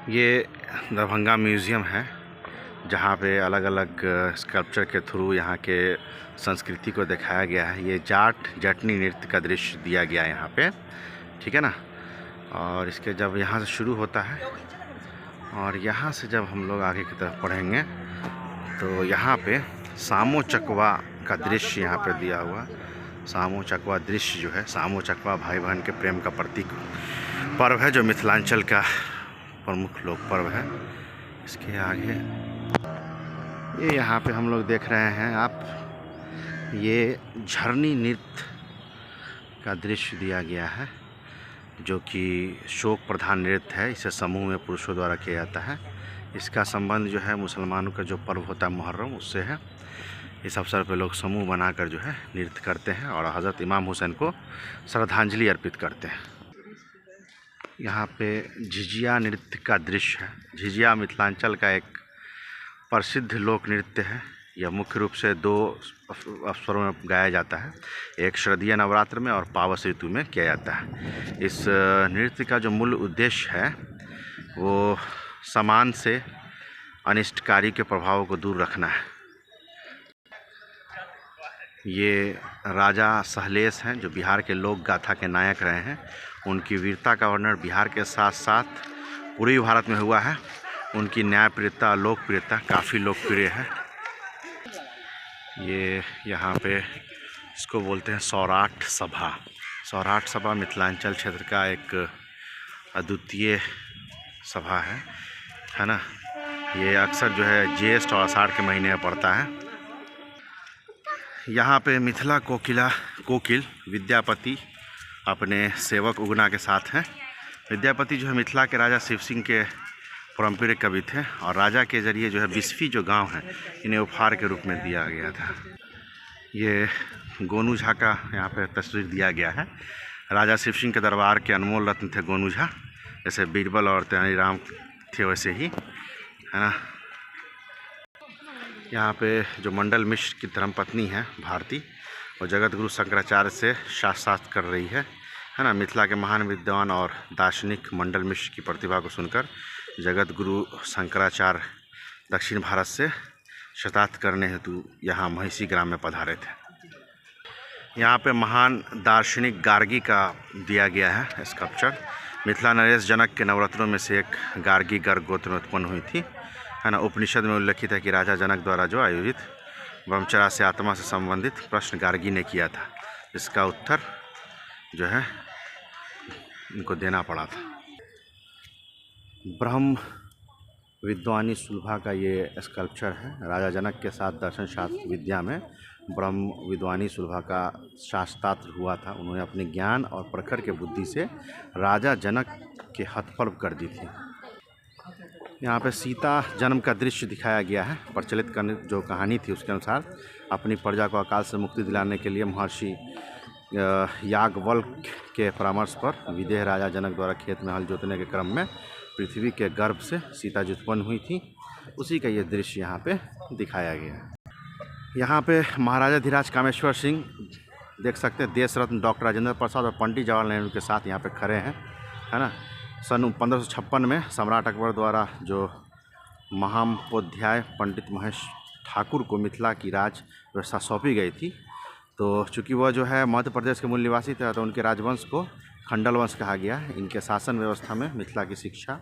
ये दरभंगा म्यूज़ियम है जहाँ पे अलग अलग स्कल्पचर के थ्रू यहाँ के संस्कृति को दिखाया गया है। ये जाट जटनी नृत्य का दृश्य दिया गया है यहाँ पे, ठीक है ना। और इसके जब यहाँ से शुरू होता है और यहाँ से जब हम लोग आगे की तरफ पढ़ेंगे तो यहाँ पे सामो चकवा का दृश्य यहाँ पे दिया हुआ। सामो चकवा दृश्य जो है, सामो चकवा भाई बहन के प्रेम का प्रतीक पर्व है जो मिथिलांचल का प्रमुख लोक पर्व है। इसके आगे ये यहाँ पे हम लोग देख रहे हैं आप, ये झरनी नृत्य का दृश्य दिया गया है जो कि शोक प्रधान नृत्य है। इसे समूह में पुरुषों द्वारा किया जाता है। इसका संबंध जो है मुसलमानों का जो पर्व होता है मुहर्रम, उससे है। इस अवसर पे लोग समूह बनाकर जो है नृत्य करते हैं और हज़रत इमाम हुसैन को श्रद्धांजलि अर्पित करते हैं। यहाँ पे झिझिया नृत्य का दृश्य है। झिझिया मिथिलांचल का एक प्रसिद्ध लोक नृत्य है। यह मुख्य रूप से दो अवसरों में गाया जाता है, एक शारदीय नवरात्र में और पावस ऋतु में किया जाता है। इस नृत्य का जो मूल उद्देश्य है वो समान से अनिष्टकारी के प्रभावों को दूर रखना है। ये राजा सहलेश हैं जो बिहार के लोक गाथा के नायक रहे हैं। उनकी वीरता का वर्णन बिहार के साथ साथ पूरे भारत में हुआ है। उनकी न्यायप्रियता, लोकप्रियता काफ़ी लोकप्रिय है। ये यहाँ पे इसको बोलते हैं सौराठ सभा। सौराठ सभा मिथिलांचल क्षेत्र का एक अद्वितीय सभा है ना। ये अक्सर जो है ज्येष्ठ और आषाढ़ के महीने में पड़ता है। यहाँ पे मिथिला कोकिल विद्यापति अपने सेवक उगना के साथ हैं। विद्यापति जो है मिथिला के राजा शिव सिंह के परम्परिक कवि थे और राजा के ज़रिए जो है बिस्फी जो गांव है इन्हें उपहार के रूप में दिया गया था। ये गोनू झा का यहाँ पे तस्वीर दिया गया है। राजा शिव सिंह के दरबार के अनमोल रत्न थे गोनू झा, जैसे बीरबल और तेनालीराम थे वैसे ही, है ना। यहाँ पे जो मंडल मिश्र की धर्मपत्नी है भारती, वो जगत गुरु शंकराचार्य से शास्त्रार्थ कर रही है ना। मिथिला के महान विद्वान और दार्शनिक मंडल मिश्र की प्रतिभा को सुनकर जगत गुरु शंकराचार्य दक्षिण भारत से शतार्थ करने हेतु यहाँ महिषी ग्राम में पधारे थे। यहाँ पे महान दार्शनिक गार्गी का दिया गया है स्कल्पचर। मिथिला नरेश जनक के नवरत्नों में से एक गार्गी गर्ग गोत्र में उत्पन्न हुई थी, है ना। उपनिषद में उल्लेखित है कि राजा जनक द्वारा जो आयोजित ब्रह्मचर्या से आत्मा से संबंधित प्रश्न गार्गी ने किया था, इसका उत्तर जो है इनको देना पड़ा था। ब्रह्म विद्वानी सुलभा का ये स्कल्पचर है। राजा जनक के साथ दर्शन शास्त्र विद्या में ब्रह्म विद्वानी सुलभा का शास्त्रार्थ हुआ था। उन्होंने अपने ज्ञान और प्रखर के बुद्धि से राजा जनक के हतफल कर दी थी। यहाँ पे सीता जन्म का दृश्य दिखाया गया है। प्रचलित जो कहानी थी उसके अनुसार अपनी प्रजा को अकाल से मुक्ति दिलाने के लिए महर्षि याज्ञवल्क्य के परामर्श पर विदेह राजा जनक द्वारा खेत में हल जोतने के क्रम में पृथ्वी के गर्भ से सीता जी उत्पन्न हुई थी। उसी का ये दृश्य यहाँ पे दिखाया गया है। यहाँ पे महाराजा धीराज कामेश्वर सिंह देख सकते हैं, देश रत्न डॉक्टर राजेंद्र प्रसाद और पंडित जवाहरलाल नेहरू के साथ यहाँ पे खड़े हैं, है ना। सन 1556 में सम्राट अकबर द्वारा जो महामहोपाध्याय पंडित महेश ठाकुर को मिथिला की राज व्यवस्था सौंपी गई थी, तो चूँकि वह जो है मध्य प्रदेश के मूल निवासी थे तो उनके राजवंश को खंडल वंश कहा गया। इनके शासन व्यवस्था में मिथिला की शिक्षा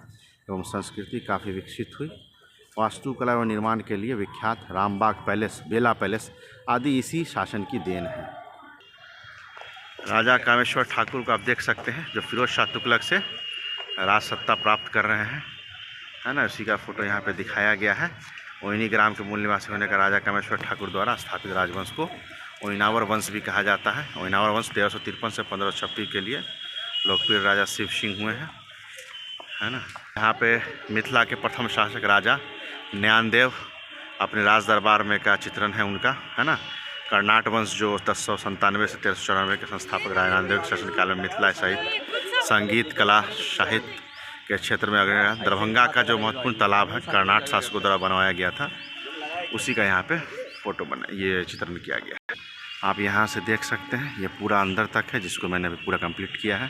एवं संस्कृति काफ़ी विकसित हुई। वास्तुकला एवं निर्माण के लिए विख्यात रामबाग पैलेस, बेला पैलेस आदि इसी शासन की देन है। राजा कामेश्वर ठाकुर को आप देख सकते हैं जो फिरोज शाह तुगलक से राज सत्ता प्राप्त कर रहे हैं, है ना। उसी का फोटो यहाँ पे दिखाया गया है। ओइनी ग्राम के मूल निवासी होने का राजा कामेश्वर ठाकुर द्वारा स्थापित राजवंश को ओइनावर वंश भी कहा जाता है। ओइनावर वंश 1353 से 1536 के लिए लोकप्रिय राजा शिव सिंह हुए हैं, है ना। यहाँ पे मिथिला के प्रथम शासक राजा ज्ञानदेव अपने राज दरबार में का चित्रण है उनका, है ना। कर्नाट वंश जो 1097 से 1394 के संस्थापक राजा ज्ञानदेव के शासनकाल में मिथिला सहित संगीत, कला, साहित्य के क्षेत्र में अग्रणी रहा। दरभंगा का जो महत्वपूर्ण तालाब है कर्नाट शासकों द्वारा बनवाया गया था, उसी का यहाँ पे फोटो ये चित्रण किया गया है। आप यहाँ से देख सकते हैं, ये पूरा अंदर तक है जिसको मैंने अभी पूरा कंप्लीट किया है।